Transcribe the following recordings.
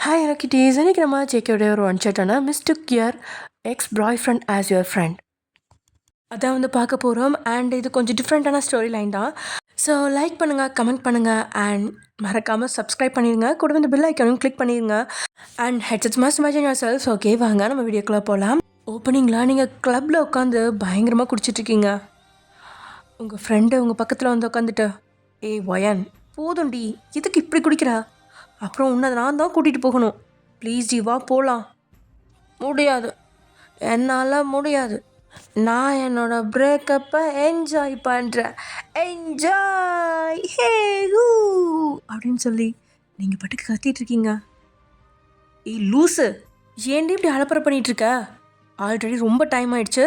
Hi ரக்கிட்டீஸ், இன்னைக்கு நம்ம ஜேகேடைய ஒரு ஒன் ஷாட்டான mistake your ex boyfriend as your friend அதான் வந்து பார்க்க போகிறோம். அண்ட் இது கொஞ்சம் டிஃப்ரெண்ட்டான ஸ்டோரி லைன் தான். ஸோ லைக் பண்ணுங்கள், கமெண்ட் பண்ணுங்கள் அண்ட் மறக்காமல் சப்ஸ்கிரைப் பண்ணிடுங்க. கூட வந்து பெல் ஐக்கானும் கிளிக் பண்ணிடுங்க. And headsets must imagine yourself. Okay, வாங்க நம்ம வீடியோக்குள்ளே போகலாம். ஓப்பனிங்கில் நீங்கள் கிளப்பில் உட்காந்து பயங்கரமாக குடிச்சிட்ருக்கீங்க. உங்கள் ஃப்ரெண்டு உங்கள் பக்கத்தில் வந்து உட்காந்துட்டு, ஏய் வயன் போதும்டி, இதுக்கு இப்படி குடிக்கிறா? அப்புறம் உன்னை நான் தான் கூட்டிகிட்டு போகணும். ப்ளீஸ் டி வா போகலாம். முடியாது, என்னால் முடியாது. நான் என்னோட பிரேக்கப்பை என்ஜாய் பண்ணுறேன். என்ஜாய் ஹே ஹூ அப்படின்னு சொல்லி நீங்கள் பாட்டுக்கு கத்திகிட்ருக்கீங்க. ஏய் லூஸு, ஏன்டி இப்படி அலப்பறை பண்ணிகிட்ருக்க? ஆல்ரெடி ரொம்ப டைம் ஆயிடுச்சு.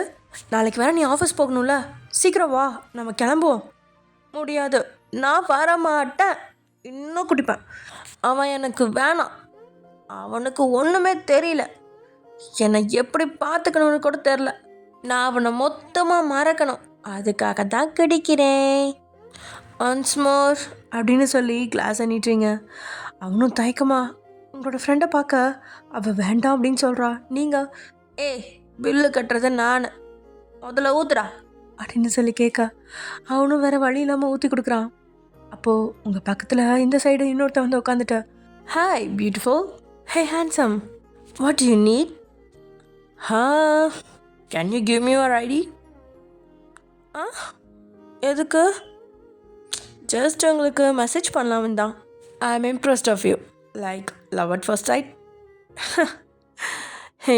நாளைக்கு வேற நீ ஆஃபீஸ் போகணும்ல, சீக்கிரம் வா, நம்ம கிளம்புவோம். முடியாது, நான் வர மாட்டேன். இன்னும் குடிப்பேன். அவன் எனக்கு வேணாம். அவனுக்கு ஒன்றுமே தெரியல. என்னை எப்படி பார்த்துக்கணும்னு கூட தெரில. நான் அவனை மொத்தமாக மறக்கணும். அதுக்காக தான் கிடைக்கிறேன். ஒன்ஸ் மோர் அப்படின்னு சொல்லி கிளாஸ் அண்ணிட்டுறீங்க. அவனும் தயக்கமா உங்களோட ஃப்ரெண்டை பார்க்க அவள் வேண்டாம் அப்படின்னு சொல்கிறா. நீங்கள் பில்லு கட்டுறது நான், முதல்ல ஊத்துறா அப்படின்னு சொல்லி கேட்க அவனும் வேறு வழி இல்லாமல் ஊற்றி கொடுக்குறான். அப்போது உங்கள் பக்கத்தில் இந்த சைடு இன்னொருத்த வந்து உட்காந்துட்ட. Hi beautiful, hey handsome, what you need? Can you give me your ID? எதுக்கு? ஜஸ்ட் உங்களுக்கு மெசேஜ் பண்ணலாமே தான். I am impressed of you, like love at first sight.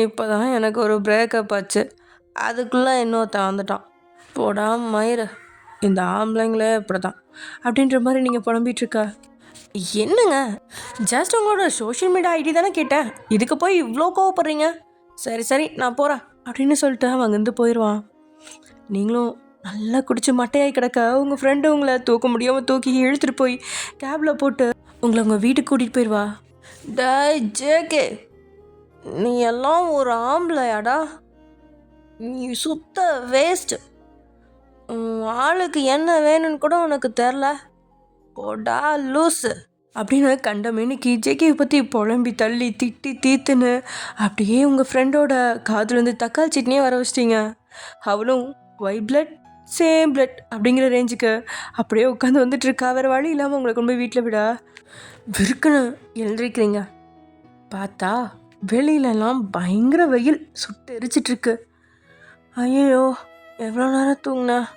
இப்போ தான் எனக்கு ஒரு பிரேக்கப் ஆச்சு, அதுக்குள்ளே இன்னொருத்தன் வந்துட்டான். போடா மயிறு, இந்த ஆம்பளைங்களே இப்படி தான் அப்படின்ற மாதிரி நீங்கள் புலம்பிகிட்ருக்க. என்னங்க, ஜஸ்ட் உங்களோட சோஷியல் மீடியா ஐடி தானே கேட்டேன், இதுக்கு போய் இவ்வளோ கோவப்படுறீங்க? சரி சரி நான் போகிறேன் அப்படின்னு சொல்லிட்டு அவன் அங்கேருந்து போயிடுவான். நீங்களும் நல்லா குடிச்சு மட்டையாகி கிடக்க உங்கள் ஃப்ரெண்டு உங்களை தூக்க முடியாமல் தூக்கி இழுத்துட்டு போய் கேபில் போட்டு உங்களை உங்கள் வீட்டுக்கு கூட்டிகிட்டு போயிடுவா. டேய் ஜேகே, நீ எல்லாம் ஒரு ஆம்பளையாடா? நீ சுத்த வேஸ்ட்டு. ஆளுக்கு என்ன வேணும்னு கூட உனக்கு தெரில. போடா லூஸு அப்படின்னு கண்டமேனிக்கு ஜேகேவை பற்றி புலம்பி தள்ளி திட்டி தீத்துன்னு அப்படியே உங்கள் ஃப்ரெண்டோட காதுலேருந்து தக்காளி சட்னியே வர வச்சிட்டிங்க. அவளும் ஒய் பிளட் சேம் பிளட் அப்படிங்கிற ரேஞ்சுக்கு அப்படியே உட்காந்து வந்துட்டுருக்கா. வேறு வழி இல்லாமல் உங்களை கொண்டு போய் வீட்டில் விட விருக்குன்னு எழுந்திருக்கிறீங்க. பார்த்தா வெளியிலலாம் பயங்கர வெயில் சுட்டு எரிச்சிட்ருக்கு. ஐயோ எவ்வளோ நேரம் தூங்கினேன்.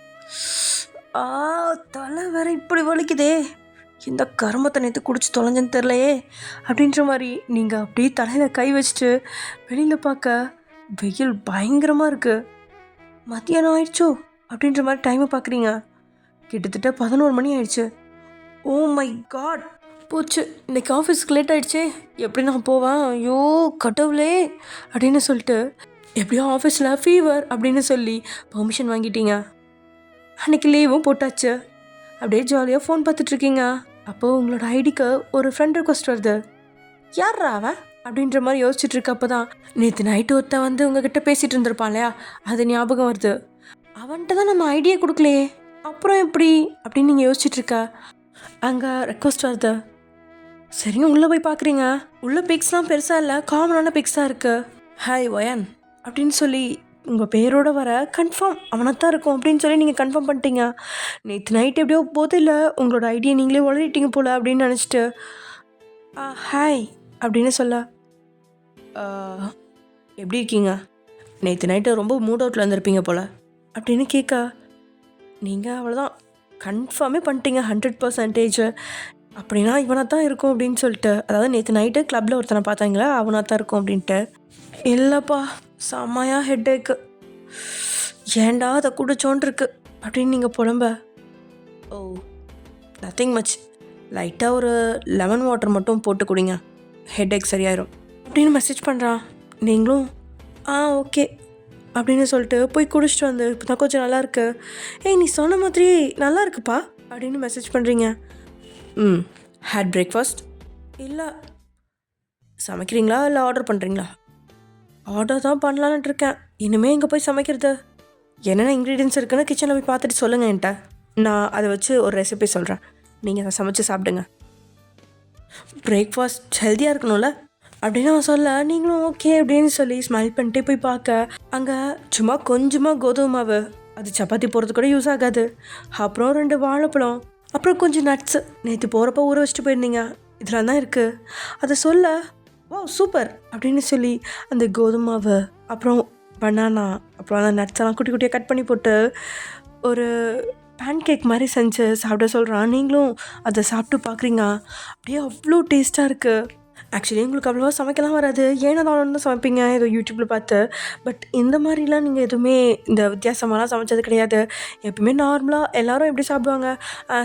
தலை வேற இப்படி வலிக்குதே, இந்த கரும்பத்தை நேற்று குடிச்சு தொலைஞ்சேன்னு தெரிலையே அப்படின்ற மாதிரி நீங்கள் அப்படியே தலையில் கை வச்சுட்டு வெளியில் பார்க்க வெயில் பயங்கரமாக இருக்குது. மத்தியானம் ஆயிடுச்சோ அப்படின்ற மாதிரி டைமை பார்க்குறீங்க. கிட்டத்தட்ட 11 மணி ஆயிடுச்சு. ஓ மை காட், போச்சு, இன்றைக்கி ஆஃபீஸ்க்கு லேட் ஆகிடுச்சே, எப்படி நான் போவேன்? ஐயோ கடவுளே அப்படின்னு சொல்லிட்டு எப்படியோ ஆஃபீஸில் ஃபீவர் அப்படின்னு சொல்லி பெர்மிஷன் வாங்கிட்டீங்க. அன்றைக்கி லீவும் போட்டாச்சு. அப்படியே ஜாலியாக ஃபோன் பார்த்துட்ருக்கீங்க. அப்போது உங்களோட ஐடிக்கு ஒரு ஃப்ரெண்ட் ரிக்வஸ்ட் வருது. யார்ரா அவன் அப்படின்ற மாதிரி யோசிச்சுட்ருக்க. அப்போ தான் நேற்று நைட்டு ஒருத்த வந்து உங்ககிட்ட பேசிகிட்டு இருந்திருப்பான் இல்லையா, அது ஞாபகம் வருது. அவன்கிட்ட தான் நம்ம ஐடியா கொடுக்கலையே, அப்புறம் எப்படி அப்படின்னு நீங்கள் யோசிச்சுட்ருக்க. அங்கே ரெக்வஸ்ட் வருது. சரிங்க உள்ளே போய் பார்க்குறீங்க. உள்ளே பிக்ஸ்லாம் பெருசாக இல்லை, காமனான பிக்ஸாக இருக்குது. ஹாய் ஒயன் அப்படின்னு சொல்லி உங்கள் பேரோட வர கன்ஃபார்ம் அவனைத்தான் இருக்கும் அப்படின்னு சொல்லி நீங்கள் கன்ஃபார்ம் பண்ணிட்டீங்க. நேற்று நைட் எப்படியோ போதில்லை உங்களோட ஐடியா நீங்களே உளறிட்டீங்க போல் அப்படின்னு நினச்சிட்டு ஹாய் அப்படின்னு சொல்ல, எப்படி இருக்கீங்க? நேற்று நைட்டு ரொம்ப மூட் அவுட்டில் இருந்திருப்பீங்க போல் அப்படின்னு கேட்க நீங்கள் அவ்வளோதான் கன்ஃபார்மே பண்ணிட்டீங்க 100%. அப்படின்னா இவனாக தான் இருக்கும் அப்படின்னு சொல்லிட்டு, அதாவது நேற்று நைட்டு கிளப்பில் ஒருத்தனை பார்த்தாங்களா, அவனாக தான் இருக்கும் அப்படின்ட்டு. இல்லைப்பா, செம்மையாக ஹெட்டேக்கு, ஏண்டா அதை குடிச்சோன்ட்ருக்கு அப்படின்னு நீங்கள் புலம்ப. ஓ நத்திங் மச், லைட்டாக ஒரு லெமன் வாட்டர் மட்டும் போட்டு குடிங்க, ஹெட்டேக் சரியாயிரும் அப்படின்னு மெசேஜ் பண்ணுறான். நீங்களும் ஓகே அப்படின்னு சொல்லிட்டு போய் குடிச்சிட்டு வந்து இப்போ தான் கொஞ்சம் நல்லாயிருக்கு. நீ சொன்ன மாதிரி நல்லா இருக்குப்பா அப்படின்னு மெசேஜ் பண்ணுறீங்க. Had breakfast? இல்லை. சமைக்கிறீங்களா இல்லை ஆர்டர் பண்ணுறீங்களா? ஆர்டர் தான் பண்ணலான்ட்டு இருக்கேன். இனிமேல் இங்கே போய் சமைக்கிறது என்னென்ன இன்க்ரீடியன்ஸ் இருக்குன்னு கிச்சனில் போய் பார்த்துட்டு சொல்லுங்கள் என்கிட்ட. நான் அதை வச்சு ஒரு ரெசிபி சொல்கிறேன், நீங்கள் அதை சமைச்சு சாப்பிடுங்க. பிரேக்ஃபாஸ்ட் ஹெல்த்தியாக இருக்கணும்ல, அப்படின்னு அவன் சொல்ல, நீங்களும் ஓகே அப்படின்னு சொல்லி ஸ்மைல் பண்ணிட்டே போய் பார்க்க, அங்கே சும்மா கொஞ்சமாக கோதுமை மாவு, அது சப்பாத்தி போடுறது கூட யூஸ் ஆகாது, அப்புறம் 2 வாழைப்பழம், அப்புறம் கொஞ்சம் நட்ஸு, நேற்று போகிறப்ப ஊற வச்சுட்டு போயிருந்தீங்க, இதெல்லாம் தான் இருக்குது. அதை சொல்ல, வா சூப்பர் அப்படின்னு சொல்லி அந்த கோதுமை மாவு, அப்புறம் பனானா, அப்புறம் அந்த நட்ஸெல்லாம் குட்டி குட்டியாக கட் பண்ணி போட்டு ஒரு பேன் கேக் மாதிரி செஞ்சு சாப்பிட சொல்கிறான். நீங்களும் அதை சாப்பிட்டு பார்க்குறீங்க, அப்படியே அவ்வளோ டேஸ்ட்டாக இருக்குது. ஆக்சுவலி உங்களுக்கு அவ்வளோவா சமைக்கலாம் வராது, ஏன்னா தான் தான் சமைப்பீங்க ஏதோ யூடியூப்பில் பார்த்து. பட் இந்த மாதிரிலாம் நீங்கள் எதுவுமே இந்த வித்தியாசமாலாம் சமைச்சது கிடையாது. எப்பவுமே நார்மலாக எல்லோரும் எப்படி சாப்பிடுவாங்க,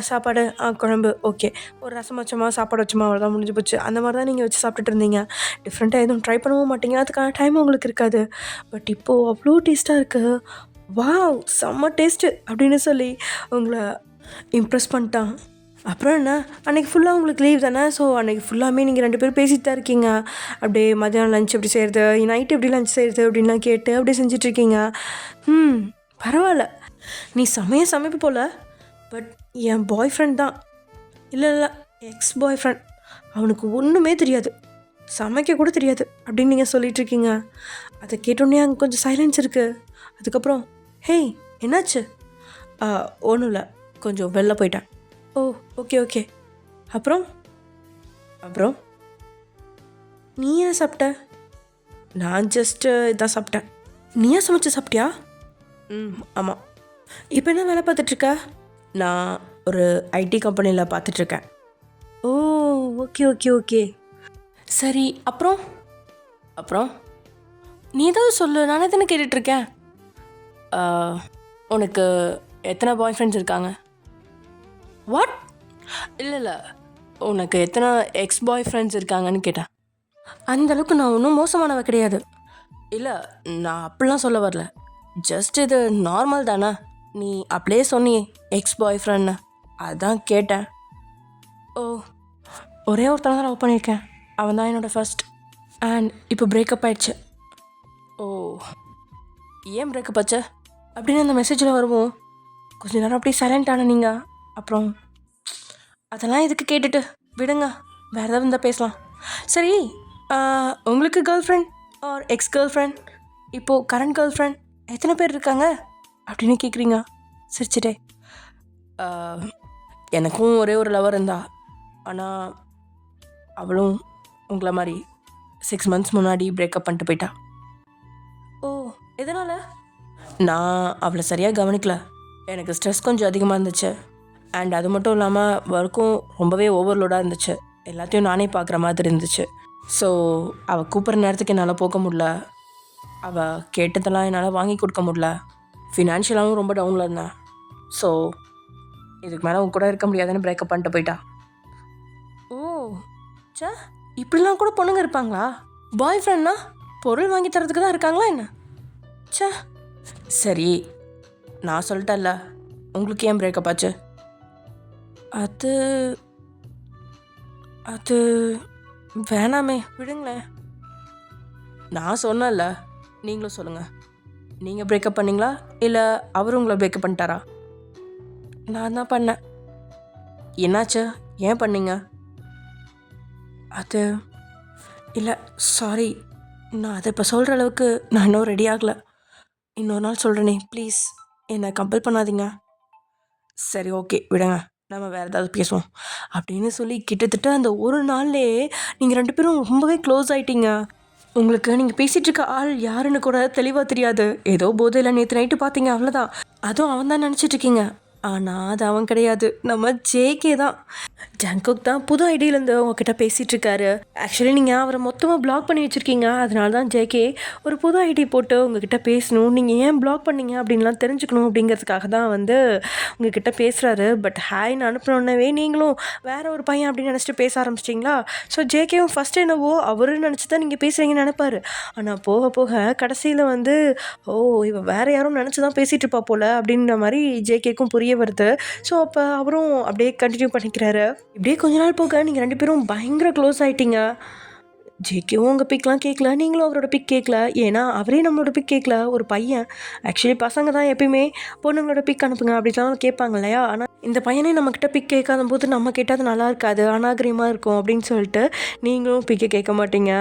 சாப்பாடு, குழம்பு, ஓகே, ஒரு ரசம் வச்சோமா, சாப்பாடு வச்சோமா, அவ்வளோதான் முடிஞ்சு போச்சு, அந்த மாதிரி தான் நீங்கள் வச்சு சாப்பிட்டுட்டு இருந்தீங்க. டிஃப்ரெண்ட்டாக எதுவும் ட்ரை பண்ணவும் மாட்டீங்க, அதுக்கான டைம் உங்களுக்கு இருக்காது. பட் இப்போது அவ்வளோ டேஸ்ட்டாக இருக்குது, வாவ் செம்ம டேஸ்ட்டு அப்படின்னு சொல்லி உங்களை இம்ப்ரெஸ் பண்ணிட்டான். அப்புறம் என்ன, அன்றைக்கி ஃபுல்லாக உங்களுக்கு லீவ் தானே, ஸோ அன்றைக்கி ஃபுல்லாமே நீங்கள் 2 பேரும் பேசிகிட்டு தான் இருக்கீங்க. அப்படியே மதியானம் லஞ்ச் எப்படி செய்கிறது, நைட்டு எப்படி லஞ்ச் செய்கிறது அப்படின்லாம் கேட்டு அப்படியே செஞ்சிட்ருக்கீங்க. பரவாயில்ல, நீ சமைப்பு போல், பட் என் பாய் ஃப்ரெண்ட் தான், இல்லை எக்ஸ் பாய் ஃப்ரெண்ட், அவனுக்கு ஒன்றுமே தெரியாது, சமைக்க கூட தெரியாது அப்படின்னு நீங்கள் சொல்லிகிட்ருக்கீங்க. அதை கேட்டோன்னே அங்கே கொஞ்சம் சைலன்ஸ் இருக்குது. அதுக்கப்புறம், ஹேய் என்னாச்சு? ஒன்றும் இல்லை, கொஞ்சம் வெளில போயிட்டேன். ஓ ஓகே ஓகே, அப்புறம் அப்புறம் நீ என்ன சாப்பிட்ட? நான் ஜஸ்ட்டு இதான் சாப்பிட்டேன். நீயா சமைச்சு சாப்பிட்டியா? ஆமாம். இப்போ என்ன வேலை பார்த்துட்ருக்க? நான் ஒரு ஐடி கம்பெனியில் பார்த்துட்ருக்கேன். ஓ ஓகே ஓகே ஓகே, சரி, அப்புறம் அப்புறம் நீ ஏதாவது சொல்லு, நானே தானே கேட்டுட்ருக்கேன். உனக்கு எத்தனை பாய் ஃப்ரெண்ட்ஸ் இருக்காங்க? வாட்? இல்லை, உனக்கு எத்தனை எக்ஸ் பாய் ஃப்ரெண்ட்ஸ் இருக்காங்கன்னு கேட்டேன். அந்தளவுக்கு நான் ஒன்றும் மோசமானவ கிடையாது. இல்லை, நான் அப்படிலாம் சொல்ல வரல, ஜஸ்ட் இது நார்மல் தானே, நீ அப்படியே சொன்னியே எக்ஸ் பாய் ஃப்ரெண்ட்னு, அதான் கேட்டேன். ஓ, ஒரே ஒருத்தனை தான் லவ் பண்ணியிருக்கேன், அவன் தான் என்னோடய ஃபர்ஸ்ட், அண்ட் இப்போ பிரேக்கப் ஆயிடுச்சு. ஓ, ஏன் பிரேக்கப் ஆச்சு அப்படின்னு அந்த மெசேஜில் வருவோம். கொஞ்சம் நேரம் அப்படியே சைலண்ட் ஆன நீங்கள், அப்புறம் அதெல்லாம் எதுக்கு கேட்டுட்டு விடுங்க, வேறு ஏதாவது இருந்தால் பேசலாம். சரி, உங்களுக்கு girlfriend or ex girlfriend, இப்போது கரண்ட் கேர்ள் ஃப்ரெண்ட் எத்தனை பேர் இருக்காங்க அப்படின்னு கேட்குறீங்க சிரிச்சிட்டே. எனக்கும் ஒரே ஒரு லவர் இருந்தா, ஆனால் அவளும் உங்களை மாதிரி 6 months முன்னாடி பிரேக்கப் பண்ணிட்டு போயிட்டா. ஓ, எதனால்? நான் அவளை சரியாக கவனிக்கல, எனக்கு ஸ்ட்ரெஸ் கொஞ்சம் அதிகமாக இருந்துச்சு, அண்ட் அது மட்டும் இல்லாமல் ஒர்க்கும் ரொம்பவே ஓவர்லோடாக இருந்துச்சு, எல்லாத்தையும் நானே பார்க்குற மாதிரி இருந்துச்சு. ஸோ அவள் கூப்பிட்ற நேரத்துக்கு என்னால் போக முடில, அவள் கேட்டதெல்லாம் என்னால் வாங்கி கொடுக்க முடில, ஃபினான்ஷியலாகவும் ரொம்ப டவுனில் இருந்தேன். ஸோ இதுக்கு மேலே உன் கூட இருக்க முடியாதுன்னு பிரேக்கப் பண்ணிட்டு போயிட்டா. ஓ சே, இப்படிலாம் கூட பொண்ணுங்க இருப்பாங்களா? பாய் ஃப்ரெண்ட்னா பொருள் வாங்கி தரதுக்கு தான் இருக்காங்களா என்ன? சே, சரி, நான் சொல்லிட்டேன்ல, உங்களுக்கு ஏன் பிரேக்கப் ஆச்சு? அது அது வேணாமே, விடுங்களேன். நான் சொன்னேன்ல, நீங்களும் சொல்லுங்கள், நீங்கள் பிரேக்கப் பண்ணீங்களா இல்லை அவர் உங்களை பிரேக்கப் பண்ணிட்டாரா? நான் தான் பண்ணேன். என்னாச்சு, ஏன் பண்ணீங்க? அது இல்லை, சாரி, நான் அதை இப்போ சொல்கிற அளவுக்கு நான் இன்னும் ரெடி ஆகலை, இன்னொரு நாள் சொல்கிறேனே, ப்ளீஸ் என்னை கம்பல் பண்ணாதீங்க. சரி ஓகே, விடுங்க, நம்ம வேறு ஏதாவது பேசுவோம் அப்படின்னு சொல்லி கிட்டத்தட்ட அந்த ஒரு நாள்லேயே நீங்கள் 2 பேரும் ரொம்பவே க்ளோஸ் ஆகிட்டீங்க. உங்களுக்கு நீங்கள் பேசிகிட்டு இருக்க ஆள் யாருன்னு கூட தெளிவாக தெரியாது, ஏதோ போதையில் நேற்று நைட்டு பார்த்தீங்க, அவ்வளோதான், அதுவும் அவன் தான் நினச்சிட்ருக்கீங்க. ஆனால் அது அவன் கிடையாது, நம்ம ஜேகே தான். ஜங்குக் தான் புது ஐடியிலேருந்து உங்ககிட்ட பேசிகிட்ருக்காரு. ஆக்சுவலி நீங்கள் அவரை மொத்தமாக பிளாக் பண்ணி வச்சுருக்கீங்க, அதனால தான் ஜேகே ஒரு புது ஐடி போட்டு உங்ககிட்ட பேசணும், நீங்கள் ஏன் பிளாக் பண்ணீங்க அப்படின்லாம் தெரிஞ்சுக்கணும் அப்படிங்கிறதுக்காக தான் வந்து உங்ககிட்ட பேசுகிறாரு. பட் ஹாய்னு அனுப்பினோடனே நீங்களும் வேறு ஒரு பையன் அப்படின்னு நினச்சிட்டு பேச ஆரம்பிச்சிட்டிங்களா? ஸோ ஜேகேவும் ஃபஸ்ட் என்னவோ அவருன்னு நினச்சி தான் நீங்கள் பேசுகிறீங்கன்னு நினைப்பாரு. ஆனால் போக போக கடைசியில் வந்து ஓ இவன் வேறு யாரும் நினச்சி தான் பேசிகிட்டு இருப்பா போல் அப்படின்ற மாதிரி ஜேகேக்கும் புரிய வருது. ஸோ அப்போ அவரும் அப்படியே கண்டினியூ பண்ணிக்கிறாரு. இப்படியே கொஞ்ச நாள் போக நீங்கள் 2 பேரும் பயங்கர க்ளோஸ் ஆகிட்டீங்க. ஜேகேவும் உங்கள் பிக்லாம் கேட்கல, நீங்களும் அவரோட பிக் கேட்கல. ஏன்னா அவரே நம்மளோட பிக் கேட்கல. ஒரு பையன் ஆக்சுவலி பசங்க தான் எப்பயுமே பொண்ணுங்களோட பிக் அனுப்புங்க அப்படிலாம் கேட்பாங்க இல்லையா? ஆனால் இந்த பையனே நம்மக்கிட்ட பிக் கேட்காத போது நம்ம கேட்டால் அது நல்லா இருக்காது, அநாகரிகமாக இருக்கும் அப்படின்னு சொல்லிட்டு நீங்களும் பிக்கை கேட்க மாட்டீங்க.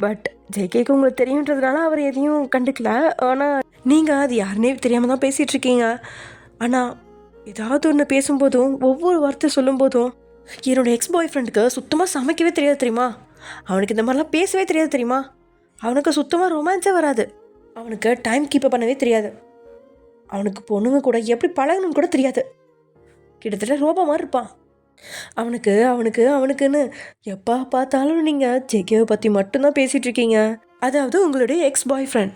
பட் ஜேகேக்கு உங்களுக்கு தெரியுன்றதுனால அவர் எதையும் கண்டுக்கல. ஆனால் நீங்கள் அது யாருன்னே தெரியாமல் தான் பேசிகிட்ருக்கீங்க. ஆனால் ஏதாவது ஒன்று பேசும்போதும் ஒவ்வொரு வார்த்தை சொல்லும்போதும் என்னோடய எக்ஸ் பாய் ஃப்ரெண்டுக்கு சுத்தமாக சமைக்கவே தெரியாது தெரியுமா? அவனுக்கு இந்த மாதிரிலாம் பேசவே தெரியாது தெரியுமா? அவனுக்கு சுத்தமாக ரொமான்ஸே வராது. அவனுக்கு டைம் கீப்பப் பண்ணவே தெரியாது. அவனுக்கு பொண்ணுங்க கூட எப்படி பழகணும்னு கூட தெரியாது. கிட்டத்தட்ட ரோபோ மாதிரி இருப்பான். அவனுக்குன்னு எப்போ பார்த்தாலும் நீங்கள் ஜேகேவை பற்றி மட்டும்தான் பேசிகிட்டு இருக்கீங்க. அதாவது உங்களுடைய எக்ஸ் பாய் ஃப்ரெண்ட்.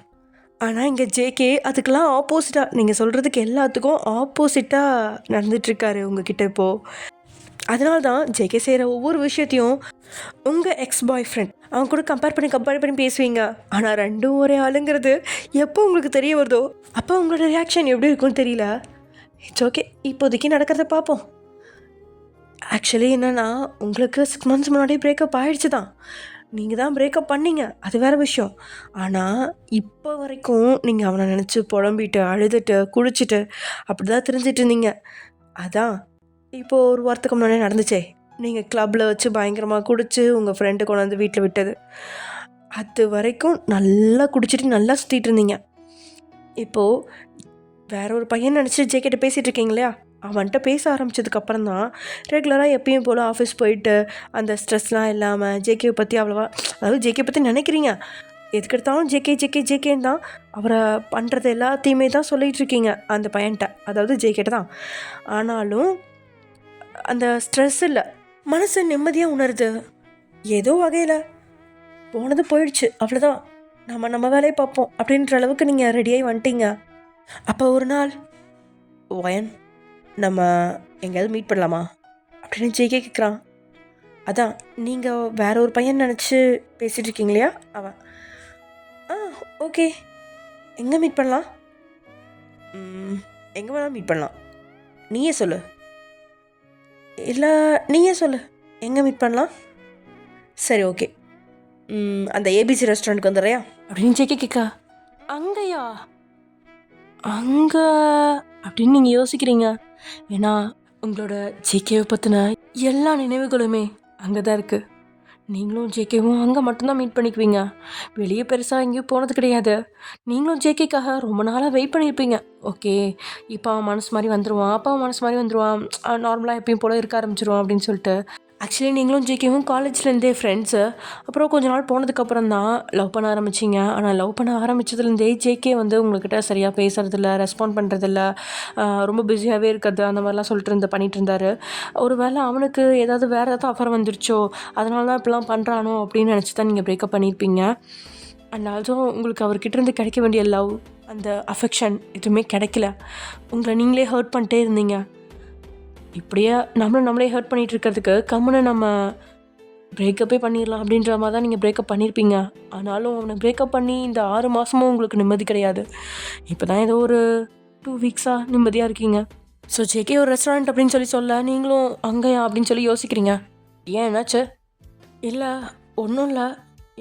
ஆனால் இங்கே ஜேகே அதுக்கெல்லாம் ஆப்போசிட்டாக, நீங்கள் சொல்கிறதுக்கு எல்லாத்துக்கும் ஆப்போசிட்டாக நடந்துகிட்ருக்காரு உங்ககிட்ட இப்போது. அதனால தான் ஜேகே செய்கிற ஒவ்வொரு விஷயத்தையும் உங்கள் எக்ஸ் பாய் ஃப்ரெண்ட் அவங்க கூட கம்பேர் பண்ணி பேசுவீங்க. ஆனால் ரெண்டும் ஒரே ஆளுங்கிறது எப்போ உங்களுக்கு தெரிய வருதோ அப்போ உங்களோட ரியாக்ஷன் எப்படி இருக்குன்னு தெரியல. இட்ஸ் ஓகே, இப்போதைக்கு நடக்கிறத பார்ப்போம். ஆக்சுவலி என்னென்னா, உங்களுக்கு 6 months முன்னாடியே பிரேக்கப் ஆகிடுச்சு தான். நீங்கள் தான் பிரேக்கப் பண்ணீங்க, அது வேறு விஷயம். ஆனால் இப்போ வரைக்கும் நீங்கள் அவனை நினச்சி புலம்பிட்டு அழுதுட்டு குடிச்சிட்டு அப்படி தான் தெரிஞ்சிட்டு இருந்தீங்க. அதான் இப்போது ஒரு வாரத்துக்கு முன்னாடியே நடந்துச்சே, நீங்கள் கிளப்பில் வச்சு பயங்கரமாக குடிச்சு உங்கள் ஃப்ரெண்டு கொண்டு வந்து வீட்டில் விட்டது. அது வரைக்கும் நல்லா குடிச்சிட்டு நல்லா சுற்றிட்டு இருந்தீங்க. இப்போது வேற ஒரு பையன் நினச்சி ஜேகிட்ட பேசிகிட்டு இருக்கீங்க இல்லையா? அவன்கிட்ட பேச ஆரம்பித்ததுக்கப்புறம் தான் ரெகுலராக எப்பயும் போல் ஆஃபீஸ் போயிட்டு அந்த ஸ்ட்ரெஸ்லாம் இல்லாமல் ஜேகேவை பற்றி அவ்வளோவா, அதாவது ஜேகே பற்றி நினைக்கிறீங்க. எதுக்கெடுத்தாலும் ஜேகேன்னு தான் அவரை பண்ணுறது எல்லாத்தையுமே தான் சொல்லிகிட்டு இருக்கீங்க அந்த பையன்கிட்ட, அதாவது ஜேகேட்ட தான். ஆனாலும் அந்த ஸ்ட்ரெஸ் இல்லை, மனசு நிம்மதியாக உணருது. ஏதோ வகையில் போனது போயிடுச்சு, அவ்வளோதான், நம்ம வேலையை பார்ப்போம் அப்படின்ற அளவுக்கு நீங்கள் ரெடியாகி வந்துட்டீங்க. அப்போ ஒரு நாள் ஒயன் நம்ம எங்கேயாவது மீட் பண்ணலாமா அப்படின்னு ஜேகே கேட்குறான். அதான் நீங்கள் வேற ஒரு பையன் நினச்சி பேசிகிட்டு இருக்கீங்க இல்லையா? அவன் ஓகே, எங்கே மீட் பண்ணலாம்? எங்கே வேணாலும் மீட் பண்ணலாம், நீயே சொல்லு. இல்லை நீயே சொல்லு, எங்கே மீட் பண்ணலாம்? சரி ஓகே, அந்த ஏபிசி ரெஸ்டாரண்ட்டுக்கு வந்துடுறியா அப்படின்னு ஜேகே கேட்கா. அங்கேயா? அங்கே அப்படின்னு நீங்கள் யோசிக்கிறீங்க. ஏன்னா உங்களோட ஜேகேவை பற்றின எல்லா நினைவுகளுமே அங்கே தான் இருக்குது. நீங்களும் ஜேகேவும் அங்கே மட்டும்தான் மீட் பண்ணிக்குவீங்க. வெளியே பெருசாக எங்கேயும் போனது கிடையாது. நீங்களும் ஜேகேக்காக ரொம்ப நாளாக வெயிட் பண்ணியிருப்பீங்க. ஓகே, இப்போ அவன் மனசு மாதிரி வந்துடுவான், அப்போ அவன் மனசு மாதிரி வந்துடுவான், நார்மலாக எப்பயும் போல இருக்க ஆரம்பிச்சிருவான் அப்படின்னு சொல்லிட்டு. ஆக்சுவலி நீங்களும் ஜேகேவும் காலேஜ்லேருந்தே ஃப்ரெண்ட்ஸு. அப்புறம் கொஞ்ச நாள் போனதுக்கப்புறம் தான் லவ் பண்ண ஆரம்பிச்சிங்க. ஆனால் லவ் பண்ண ஆரம்பித்ததுலேருந்தே ஜேகே வந்து உங்கள்கிட்ட சரியாக பேசுறதில்ல, ரெஸ்பாண்ட் பண்ணுறதில்ல, ரொம்ப பிஸியாகவே இருக்கிறது, அந்த மாதிரிலாம் பண்ணிகிட்டு இருந்தார். ஒரு வேளை அவனுக்கு வேறு ஏதாவது ஆஃபர் வந்துருச்சோ, அதனால தான் இப்படிலாம் பண்ணுறானோ அப்படின்னு நினச்சி தான் நீங்கள் பிரேக்கப் பண்ணியிருப்பீங்க. அண்ட் ஆல்சோ உங்களுக்கு அவர்கிட்ட இருந்து கிடைக்க வேண்டிய லவ், அந்த அஃபெக்ஷன் எதுவுமே கிடைக்கல. உங்களை நீங்களே ஹர்ட் பண்ணிட்டே இருந்தீங்க. இப்படியே நம்மளே ஹர்ட் பண்ணிகிட்டு இருக்கிறதுக்கு கம்முன்னு நம்ம பிரேக்கப்பே பண்ணிடலாம் அப்படின்ற மாதிரி தான் நீங்கள் பிரேக்கப் பண்ணியிருப்பீங்க. ஆனாலும் அவனை பிரேக்கப் பண்ணி இந்த 6 மாதமும் உங்களுக்கு நிம்மதி கிடையாது. இப்போ தான் ஏதோ ஒரு 2 வீக்ஸாக நிம்மதியாக இருக்கீங்க. ஸோ ஜேகே ஒரு ரெஸ்டாரண்ட் அப்படின்னு சொல்ல நீங்களும் அங்கேயா அப்படின்னு சொல்லி யோசிக்கிறீங்க. ஏன் என்னாச்சு? இல்லை ஒன்றும் இல்லை,